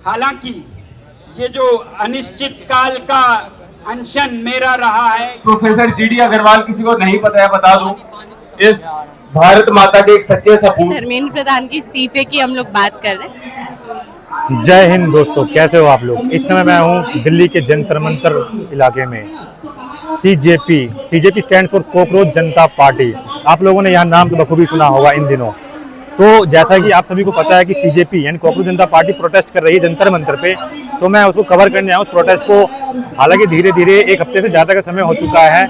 हालांकि ये जो अनिश्चित काल का अनशन मेरा रहा है। प्रोफेसर जीडी अग्रवाल किसी को नहीं पता है बता दूं, इस भारत माता के एक सच्चे सपूत धर्मेंद्र प्रधान के इस्तीफे की हम लोग बात कर रहे हैं। जय हिंद दोस्तों, कैसे हो आप लोग। इस समय मैं हूँ दिल्ली के जंतर मंतर इलाके में। CJP stand for cockroach Janata party. आप लोगों ने यहाँ नाम तो बखूबी सुना होगा इन दिनों। तो जैसा कि आप सभी को पता है कि सीजेपी यानी कॉकरोच जनता पार्टी प्रोटेस्ट कर रही है जंतर मंतर पे, तो मैं उसको कवर करने आया उस प्रोटेस्ट को। हालांकि धीरे धीरे एक हफ्ते से ज़्यादा का समय हो चुका है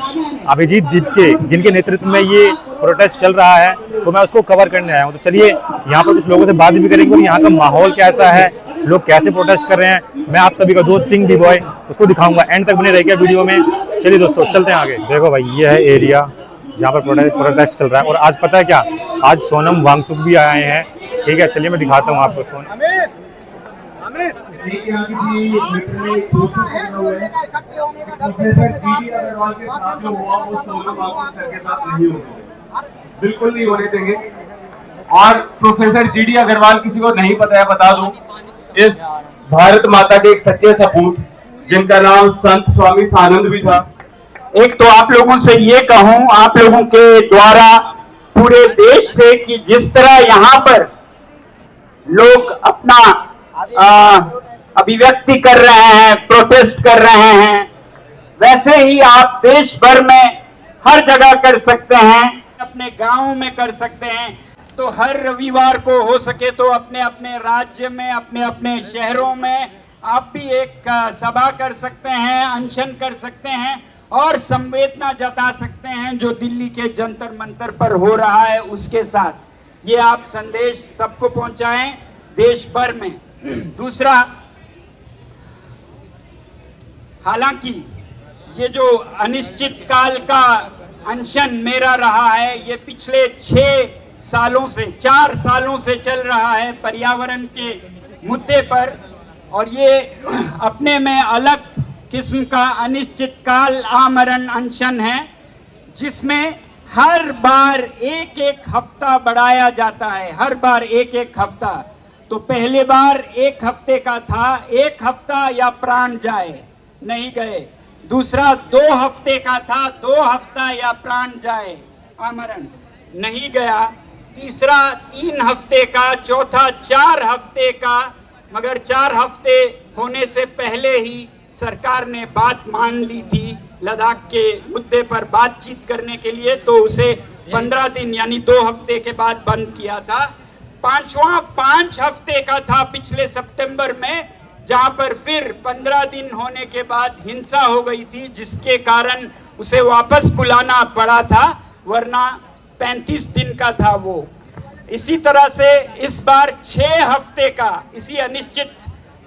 अभिजीत दीपके जिनके नेतृत्व में ये प्रोटेस्ट चल रहा है, तो मैं उसको कवर करने आया हूँ। तो चलिए यहाँ पर कुछ लोगों से बात भी करेंगे और यहाँ का माहौल कैसा है, लोग कैसे प्रोटेस्ट कर रहे हैं। मैं आप सभी का दोस्त सिंह डी बॉय उसको दिखाऊंगा, एंड तक बने रहेगा वीडियो में। चलिए दोस्तों चलते हैं आगे। देखो भाई, ये है एरिया जहाँ पर प्रोटेस्ट चल रहा है। और आज पता है क्या, आज सोनम वांगचुक भी आए हैं। ठीक है, चलिए मैं दिखाता हूँ आपको। बिल्कुल नहीं होने देंगे। और प्रोफेसर जीडी अग्रवाल किसी को नहीं पता है बता दूं, इस भारत माता के एक सच्चे सपूत जिनका नाम संत स्वामी सानंद भी था। एक तो आप लोगों से ये कहूं, आप लोगों के द्वारा पूरे देश से, कि जिस तरह यहाँ पर लोग अपना अभिव्यक्ति कर रहे हैं, प्रोटेस्ट कर रहे हैं, वैसे ही आप देश भर में हर जगह कर सकते हैं, अपने गांव में कर सकते हैं। तो हर रविवार को हो सके तो अपने अपने राज्य में, अपने अपने शहरों में आप भी एक सभा कर सकते हैं, अनशन कर सकते हैं और संवेदना जता सकते हैं जो दिल्ली के जंतर मंतर पर हो रहा है उसके साथ। ये आप संदेश सबको पहुंचाएं देश भर में। दूसरा, हालांकि ये जो अनिश्चित काल का अनशन मेरा रहा है, ये पिछले 4 सालों से चल रहा है पर्यावरण के मुद्दे पर, और ये अपने में अलग किस्म का अनिश्चित काल आमरण अनशन है, जिसमें हर बार एक हफ्ता बढ़ाया जाता है, हर बार एक हफ्ता। तो पहले बार 1 हफ्ते का था, 1 हफ्ता या प्राण जाए, नहीं गए। दूसरा 2 हफ्ते का था, 2 हफ्ता या प्राण जाए, आमरण नहीं गया। तीसरा 3 हफ्ते का, चौथा 4 हफ्ते का, मगर 4 हफ्ते होने से पहले ही सरकार ने बात मान ली थी लद्दाख के मुद्दे पर बातचीत करने के लिए, तो उसे 15 दिन यानी 2 हफ्ते के बाद बंद किया था। पांचवा 5 हफ्ते का था पिछले सितंबर में, जहां पर फिर 15 दिन होने के बाद हिंसा हो गई थी, जिसके कारण उसे वापस बुलाना पड़ा था, वरना 35 दिन का था वो। इसी तरह से इस बार 6 हफ्ते का, इसी अनिश्चित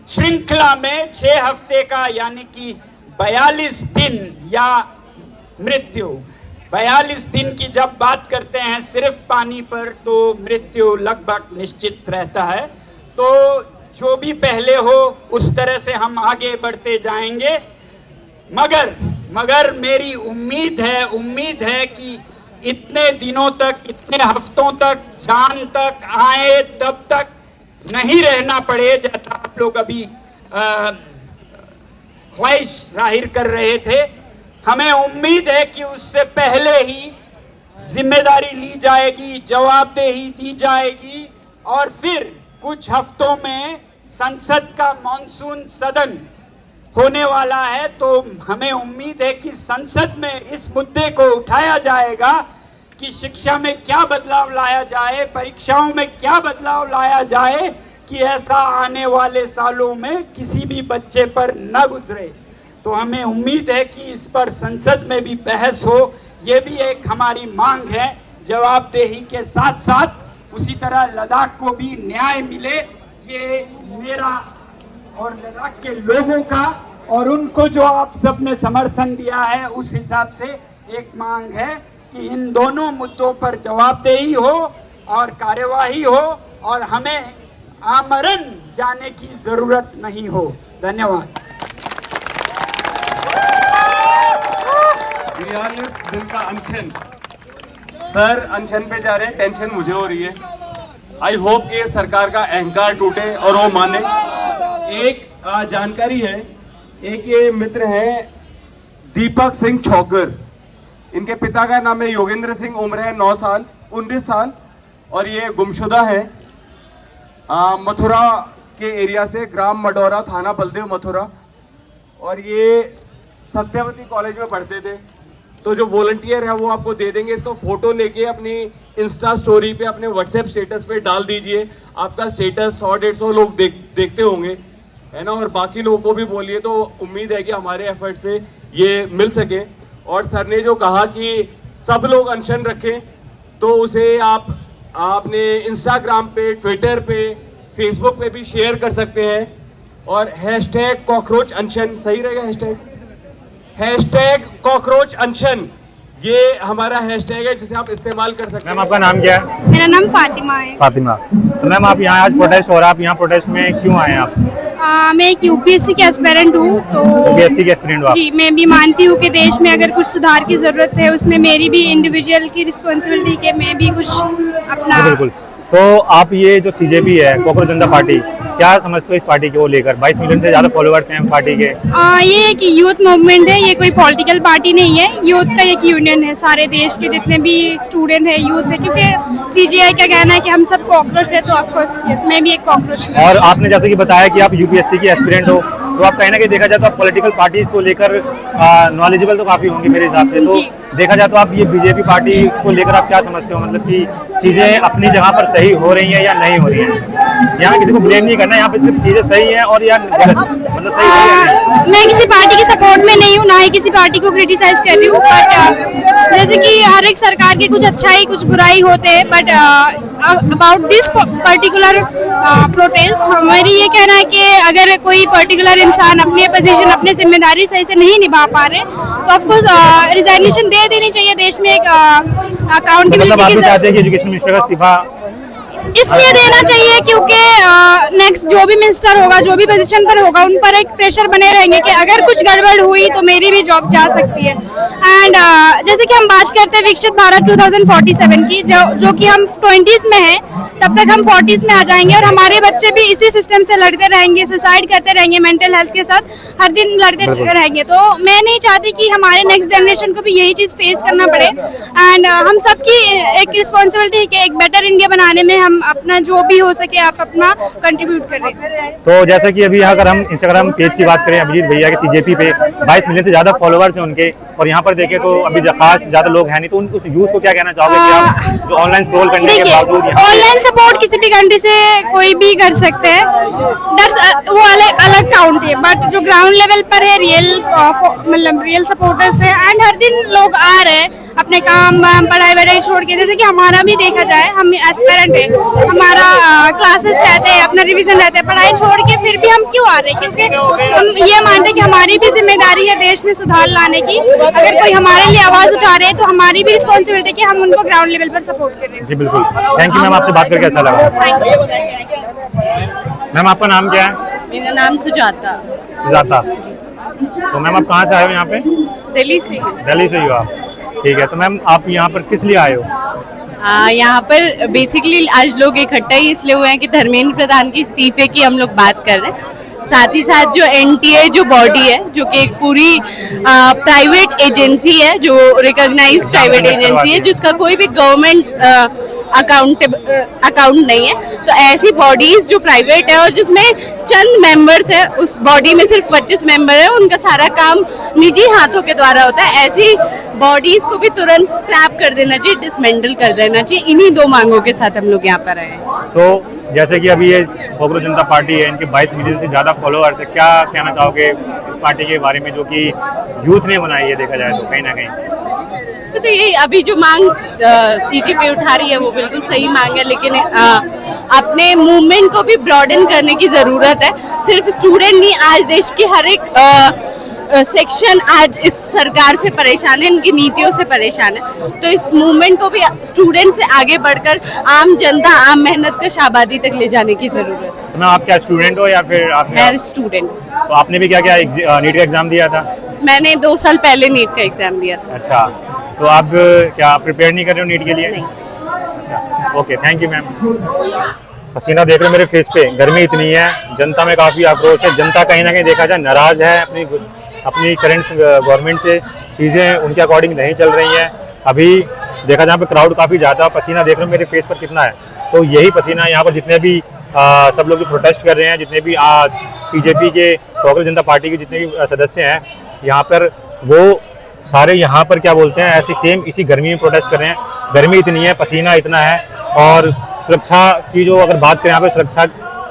श्रृंखला में 6 हफ्ते का यानी कि 42 दिन या मृत्यु। 42 दिन की जब बात करते हैं सिर्फ पानी पर, तो मृत्यु लगभग निश्चित रहता है। तो जो भी पहले हो उस तरह से हम आगे बढ़ते जाएंगे, मगर मेरी उम्मीद है कि इतने दिनों तक, इतने हफ्तों तक, जान तक आए तब तक नहीं रहना पड़े, जैसा आप लोग अभी ख्वाहिश जाहिर कर रहे थे। हमें उम्मीद है कि उससे पहले ही जिम्मेदारी ली जाएगी, जवाबदेही दी जाएगी, और फिर कुछ हफ्तों में संसद का मॉनसून सदन होने वाला है। तो हमें उम्मीद है कि संसद में इस मुद्दे को उठाया जाएगा कि शिक्षा में क्या बदलाव लाया जाए, परीक्षाओं में क्या बदलाव लाया जाए, कि ऐसा आने वाले सालों में किसी भी बच्चे पर न गुजरे। तो हमें उम्मीद है कि इस पर संसद में भी बहस हो, ये भी एक हमारी मांग है। जवाबदेही के साथ साथ उसी तरह लद्दाख को भी न्याय मिले, ये मेरा और लद्दाख के लोगों का, और उनको जो आप सबने समर्थन दिया है उस हिसाब से एक मांग है कि इन दोनों मुद्दों पर जवाबदेही हो और कार्यवाही हो, और हमें आमरण जाने की जरूरत नहीं हो। धन्यवाद। 42 दिन का अनशन। सर अनशन पे जा रहे हैं, टेंशन मुझे हो रही है। आई होप कि सरकार का अहंकार टूटे और वो माने। एक जानकारी है, एक ये मित्र हैं दीपक सिंह छौकर, इनके पिता का नाम है योगेंद्र सिंह, उम्र है 19 साल और ये गुमशुदा है मथुरा के एरिया से, ग्राम मडौरा, थाना बलदेव, मथुरा। और ये सत्यवती कॉलेज में पढ़ते थे। तो जो वॉलंटियर है वो आपको दे देंगे, इसका फोटो लेके अपनी इंस्टा स्टोरी पे, अपने व्हाट्सएप स्टेटस पे डाल दीजिए। आपका स्टेटस 100-150 लोग देखते होंगे, है ना। और बाकी लोगों को भी बोलिए, तो उम्मीद है कि हमारे एफर्ट से ये मिल सके। और सर ने जो कहा कि सब लोग अनशन रखें, तो उसे आपने इंस्टाग्राम पे, ट्विटर पे, फेसबुक पे भी शेयर कर सकते हैं। और हैशटैग कॉकरोच अनशन, सही रहेगा हैशटैग कॉकरोच अनशन, ये हमारा हैशटैग है जिसे आप इस्तेमाल कर सकते हैं। मैम आपका नाम क्या है? मेरा नाम फातिमा है। फातिमा। तो मैम आप यहाँ आज प्रोटेस्ट हो रहा है, आप यहाँ प्रोटेस्ट में क्यों आए हैं आप? मैं एक यूपीएससी के एस्पिरेंट हूँ, तो यूपीएससी के एस्पिरेंट हो आप? जी, मैं भी मानती हूँ कि देश में अगर कुछ सुधार की जरूरत है, उसमें मेरी भी इंडिविजुअल की रिस्पॉन्सिबिलिटी कि मैं भी कुछ अपना। बिल्कुल। तो आप ये जो सीजेपी है, कॉकरोच जनता पार्टी, क्या समझते हो इस पार्टी को लेकर? 22 मिलियन से ज्यादा फॉलोअर्स हैं पार्टी के। ये एक यूथ मूवमेंट है, ये कोई पॉलिटिकल पार्टी नहीं है, यूथ का एक यूनियन है। सारे देश के जितने भी स्टूडेंट है, यूथ है, क्योंकि सीजीआई का कहना है कि हम सब कॉकरोच है, तो ऑफकोर्स इसमें भी एक कॉकरोच हूं। और आपने जैसे कि बताया कि आप यूपीएससी की एस्पिरेंट हो, तो आप कहीं ना कहीं देखा जाए तो आप पॉलिटिकल पार्टीज को लेकर नॉलेजेबल तो काफी होंगे मेरे हिसाब से। तो देखा जाए तो आप ये बीजेपी पार्टी को लेकर आप क्या समझते हो, मतलब कि चीजें अपनी जगह पर सही हो रही हैं या नहीं हो रही हैं? यहाँ किसी को ब्लेम नहीं करना, यहाँ पे सिर्फ चीजें सही हैं और या गलत, मतलब सही है। मैं किसी पार्टी के सपोर्ट में नहीं हूँ, ना ही किसी पार्टी को क्रिटिसाइज कर रही हूँ, बट जैसे कि हर एक सरकार के कुछ अच्छाई कुछ बुराई होते हैं, but about this particular protest हमारी ये कहना है कि अगर कोई पर्टिकुलर इंसान अपनी पोजीशन, अपनी जिम्मेदारी सही से नहीं निभा पा रहे, तो ऑफकोर्स रिजाइनेशन दे देनी चाहिए। देश में एक अकाउंटेबिलिटी मतलब आप भी चाहते हैं कि एजुकेशन मिनिस्टर का इस्तीफा इसलिए देना चाहिए क्योंकि नेक्स्ट जो भी मिनिस्टर होगा, जो भी पोजीशन पर होगा, उन पर एक प्रेशर बने रहेंगे कि अगर कुछ गड़बड़ हुई तो मेरी भी जॉब जा सकती है। एंड जैसे कि हम बात करते हैं विकसित भारत 2047 की, जो कि हम 20s में हैं, तब तक हम 40s में आ जाएंगे और हमारे बच्चे भी इसी सिस्टम से लड़ते रहेंगे, सुसाइड करते रहेंगे, मेंटल हेल्थ के साथ हर दिन लड़ते रहेंगे। तो मैं नहीं चाहती कि हमारे नेक्स्ट जनरेशन को भी यही चीज़ फेस करना पड़े। एंड हम सबकी एक रिस्पॉन्सिबिलिटी है कि एक बेटर इंडिया बनाने में हम अपना जो भी हो सके आप अपना कंट्रीब्यूट करें। तो जैसे कि अभी अगर हम इंस्टाग्राम पेज की बात करें अभिजीत भैया के सीजेपी पे 22 मिलियन से ज्यादा फॉलोअर्स हैं उनके, और यहाँ पर देखें तो अभी खास ज्यादा लोग हैं नहीं, तो उस यूथ को क्या कहना चाहोगे कि आप जो ऑनलाइन स्क्रॉल करने के बावजूद ऑनलाइन सपोर्ट किसी भी कंट्री से कोई भी कर सकते हैं, वो अलग काउंट है, बट जो ग्राउंड लेवल पर है मतलब रियल सपोर्टर्स है। एंड हर दिन लोग आ रहे हैं अपने काम पढ़ाई वढ़ाई छोड़ के, जैसे कि हमारा भी देखा जाए, हम एस्पिरेंट है, हमारा क्लासेस रहते हैं, अपना रिवीजन रहता है, पढ़ाई छोड़ के फिर भी हम क्यों आ रहे हैं? क्योंकि हम ये मानते हैं कि हमारी भी जिम्मेदारी है देश में सुधार लाने की। अगर कोई हमारे लिए आवाज उठा रहे हैं तो हमारी भी रिस्पॉन्सिबिलिटी है कि हम उनको ग्राउंड लेवल पर सपोर्ट करें। जी बिल्कुल, थैंक यू मैम, आपसे बात करके अच्छा लगा। मैम आपका नाम क्या है? मेरा नाम सुजाता। सुजाता। तो मैम आप कहाँ से आए हो यहाँ पे? दिल्ली से। दिल्ली से ही हो आप? ठीक है। तो मैम आप यहाँ पर किस लिए आए हो? यहाँ पर बेसिकली आज लोग इकट्ठा ही इसलिए हुए हैं कि धर्मेंद्र प्रधान के इस्तीफे की हम लोग बात कर रहे हैं। साथ ही साथ जो एनटीए जो बॉडी है, जो कि एक पूरी प्राइवेट एजेंसी है, जो रिकॉग्नाइज प्राइवेट एजेंसी है, जिसका कोई भी गवर्नमेंट अकाउंट नहीं है, तो ऐसी बॉडीज जो प्राइवेट है और जिसमें चंद मेंबर्स हैं, उस बॉडी में सिर्फ 25 मेंबर है, उनका सारा काम निजी हाथों के द्वारा होता है, ऐसी बॉडीज को भी तुरंत स्क्रैप कर देना चाहिए, डिसमेंटल कर देना चाहिए। इन्हीं दो मांगों के साथ हम लोग यहाँ पर आए हैं। तो जैसे कि अभी ये कॉकरोच जनता पार्टी है, इनके 22 मिलियन से ज़्यादा फॉलोअर्स है, क्या कहना चाहोगे इस पार्टी के बारे में जो कि यूथ ने बनाई है देखा जाए तो कहीं ना कहीं? इसमें तो ये अभी जो मांग सीजेपी उठा रही है वो बिल्कुल सही मांग है, लेकिन अपने मूवमेंट को भी ब्रॉडन करने की ज़रूरत है। सिर्फ स्टूडेंट नहीं, आज देश के हर एक सेक्शन आज इस सरकार से परेशान है, इनकी नीतियों से परेशान है। तो इस मूवमेंट को भी स्टूडेंट से आगे बढ़कर आम जनता, आम मेहनत कश आबादी तक ले जाने की जरूरत है। तो मैम आप क्या स्टूडेंट हो या फिर आप? मैं स्टूडेंट। तो आपने भी क्या क्या नीट का एग्जाम दिया था? मैंने 2 साल पहले नीट का एग्जाम दिया था। अच्छा, तो आप क्या प्रिपेयर नहीं कर रहे हो नीट के लिए? नहीं। अच्छा, ओके, थैंक यू मैम। पसीना देख रहे हो मेरे फेस पे, गर्मी इतनी है, जनता में काफ़ी आक्रोश है, जनता कहीं ना कहीं देखा जाए नाराज़ है अपनी करंट गवर्नमेंट से, चीज़ें उनके अकॉर्डिंग नहीं चल रही हैं। अभी देखा जाए पे क्राउड काफ़ी ज़्यादा, पसीना देख रहे हो मेरे फेस पर कितना है, तो यही पसीना यहाँ पर जितने भी सब लोग जो प्रोटेस्ट कर रहे हैं, जितने भी CJP के, कांग्रेस जनता पार्टी के जितने भी सदस्य हैं यहाँ पर, वो सारे यहाँ पर क्या बोलते हैं, ऐसी सेम इसी गर्मी में प्रोटेस्ट कर रहे हैं। गर्मी इतनी है, पसीना इतना है, और सुरक्षा की जो अगर बात करें यहाँ पे, सुरक्षा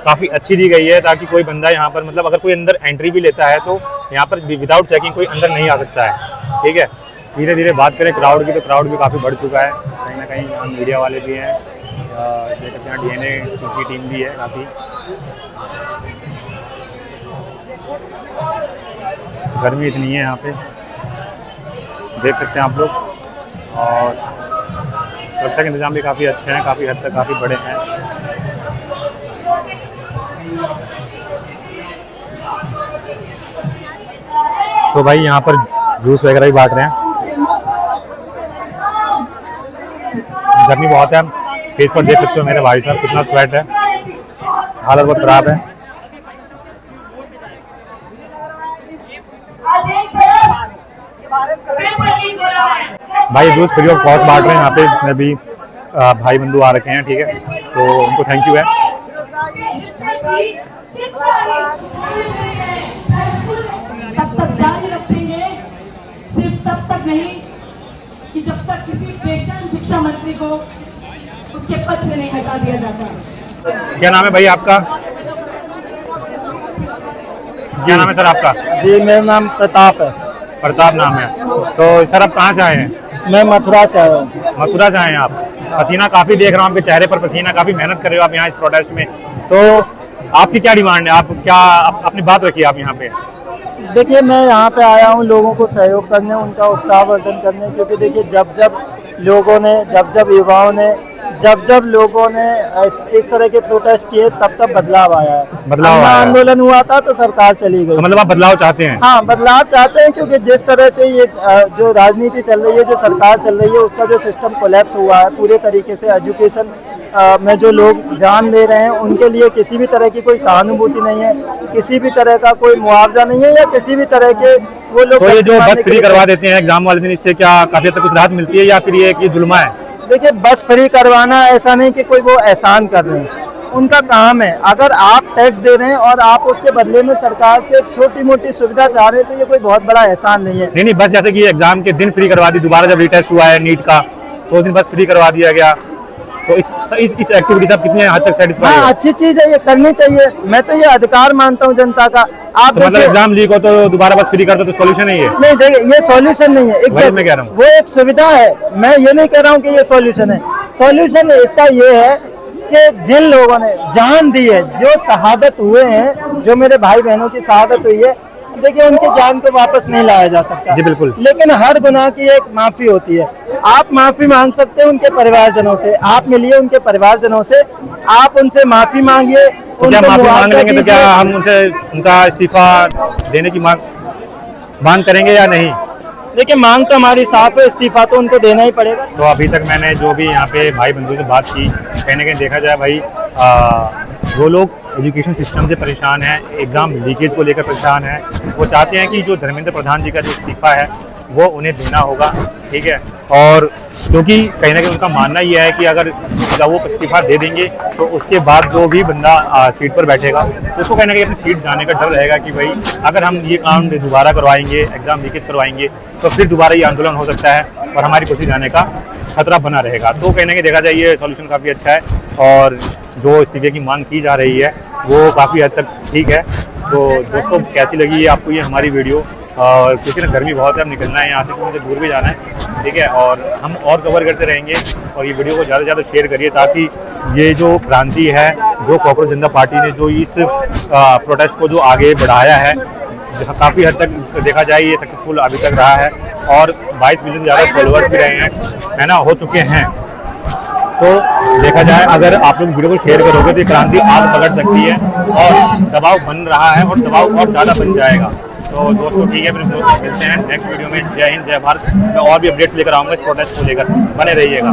काफ़ी अच्छी दी गई है ताकि कोई बंदा यहाँ पर, मतलब अगर कोई अंदर एंट्री भी लेता है तो यहाँ पर विदाउट चेकिंग कोई अंदर नहीं आ सकता है। ठीक है, धीरे धीरे बात करें क्राउड की, तो क्राउड भी काफ़ी बढ़ चुका है, कहीं ना कहीं यहाँ मीडिया वाले भी हैं, देख सकते हैं DNA की टीम भी है काफ़ी। गर्मी इतनी है यहाँ पे, देख सकते हैं आप लोग, और सुरक्षा के इंतजाम भी काफ़ी अच्छे हैं, काफ़ी हद तक काफ़ी बड़े हैं। तो भाई यहाँ पर जूस वगैरह भी बांट रहे हैं, गर्मी बहुत है, फेस पर देख सकते हो मेरे भाई साहब कितना स्वेट है, हालत बहुत ख़राब है। भाई जूस फ्री ऑफ कॉस्ट बांट रहे हैं यहाँ पे, जितने भी भाई बंधु आ रखे हैं, ठीक है, तो उनको थैंक यू है। तब तक जारी रखेंगे, सिर्फ तब तक नहीं कि जब तक किसी पेशेंट शिक्षा मंत्री को उसके पद से नहीं हटा दिया जाता। क्या नाम है भाई आपका? क्या नाम है सर आपका? जी मेरा नाम प्रताप है। प्रताप नाम है। तो सर आप कहाँ से आए हैं? मैं मथुरा से आया हूँ। मथुरा से आए हैं आप? पसीना काफ़ी देख रहा हूँ आपके चेहरे पर, पसीना, काफ़ी मेहनत कर रहे हो आप यहाँ इस प्रोटेस्ट में, तो आपकी क्या डिमांड है, आप क्या अपनी बात रखिए आप यहाँ पे? देखिए मैं यहाँ पे आया हूँ लोगों को सहयोग करने, उनका उत्साहवर्धन करने, क्योंकि देखिए जब जब युवाओं ने जब लोगों ने इस तरह के प्रोटेस्ट किए तब बदलाव आया है। बदलाव आया, आंदोलन हुआ था तो सरकार चली गई। तो मतलब आप बदलाव चाहते हैं? हाँ बदलाव चाहते हैं, क्योंकि जिस तरह से ये जो राजनीति चल रही है, जो सरकार चल रही है, उसका जो सिस्टम कोलैप्स हुआ है पूरे तरीके से। एजुकेशन में जो लोग जान दे रहे हैं उनके लिए किसी भी तरह की कोई सहानुभूति नहीं है, किसी भी तरह का कोई मुआवजा नहीं है, या किसी भी तरह के वो लोग। तो ये जो बस फ्री करवा देते हैं एग्जाम वाले दिन, इससे क्या काफी हद तक कुछ राहत मिलती है, या फिर ये कि जुल्मा है? देखिए बस फ्री करवाना ऐसा नहीं कि कोई वो एहसान कर रहे हैं, उनका काम है। अगर आप टैक्स दे रहे हैं और आप उसके बदले में सरकार से एक छोटी मोटी सुविधा चाह रहे हैं, तो ये कोई बहुत बड़ा एहसान नहीं है। नहीं, बस जैसे कि एग्जाम के दिन फ्री करवा दी, दोबारा जब रीटेस्ट हुआ है नीट का तो उस दिन बस फ्री करवा दिया गया, तो इस एक्टिविटी से आप कितनी हद तक सेटिस्फाई हैं? हाँ अच्छी चीज है, ये करनी चाहिए, मैं तो ये अधिकार मानता हूँ जनता का। आप तो मतलब एग्जाम लीक हो तो दोबारा बस फ्री कर दो तो सॉल्यूशन नहीं है? नहीं देखिए ये सॉल्यूशन नहीं है, मैं कह रहा हूँ वो एक सुविधा है, मैं ये नहीं कह रहा हूँ कि ये सॉल्यूशन है। सॉल्यूशन इसका ये है कि जिन लोगों ने जान दी है, जो शहादत हुए हैं, जो मेरे भाई बहनों की शहादत हुई है, देखिए उनकी जान को वापस नहीं लाया जा सकता। जी बिल्कुल। लेकिन हर गुनाह की एक माफी होती है। आप माफी मांग सकते हैं उनके परिवारजनों से, आप मिलिए उनके परिवारजनों से, आप उनसे माफी मांगिए। तो क्या माफी मांग लेंगे तो क्या हम उनसे उनका इस्तीफा देने की मांग करेंगे या नहीं? देखिए मांग तो हमारी साफ है, इस्तीफा तो उनको देना ही पड़ेगा। तो अभी तक मैंने जो भी यहाँ पे भाई बंधु से बात की, कहीं ना कहीं देखा जाए भाई वो लोग एजुकेशन सिस्टम से परेशान हैं, एग्ज़ाम लीकेज को लेकर परेशान हैं, वो चाहते हैं कि जो धर्मेंद्र प्रधान जी का जो इस्तीफा है वो उन्हें देना होगा, ठीक है। और क्योंकि कहीं ना कहीं उनका मानना ये है कि अगर जब वो इस्तीफा दे देंगे तो उसके बाद जो भी बंदा सीट पर बैठेगा तो उसको कहीं ना कहीं अपनी सीट जाने का डर रहेगा कि भाई अगर हम ये काम दोबारा करवाएंगे, एग्ज़ाम लीकेज करवाएंगे, तो फिर दोबारा ये आंदोलन हो सकता है और हमारी कुर्सी जाने का खतरा बना रहेगा। तो कहीं ना कहीं देखा जाए ये सॉल्यूशन काफ़ी अच्छा है, और जो इस्तीफे की मांग की जा रही है वो काफ़ी हद तक ठीक है। तो दोस्तों कैसी लगी आपको ये हमारी वीडियो? क्योंकि ना गर्मी बहुत है, अब निकलना है यहाँ से, तो मुझे दूर भी जाना है, ठीक है, और हम और कवर करते रहेंगे। और ये वीडियो को ज़्यादा से ज़्यादा शेयर करिए ताकि ये जो क्रांति है, जो कांग्रेस जनता पार्टी ने जो इस प्रोटेस्ट को जो आगे बढ़ाया है, काफ़ी हद तक देखा जाए ये सक्सेसफुल अभी तक रहा है, और 22 मिलियन से ज़्यादा फॉलोअर्स भी रहे हैं, है ना, हो चुके हैं। तो देखा जाए अगर आप लोग वीडियो को शेयर करोगे तो क्रांति आग पकड़ सकती है, और दबाव बन रहा है और दबाव और ज़्यादा बन जाएगा। तो दोस्तों ठीक है, फिर दोस्तों मिलते हैं नेक्स्ट वीडियो में। जय हिंद, जय भारत। मैं और भी अपडेट्स लेकर आऊँगा इस प्रोटेस्ट को लेकर, बने रहिएगा।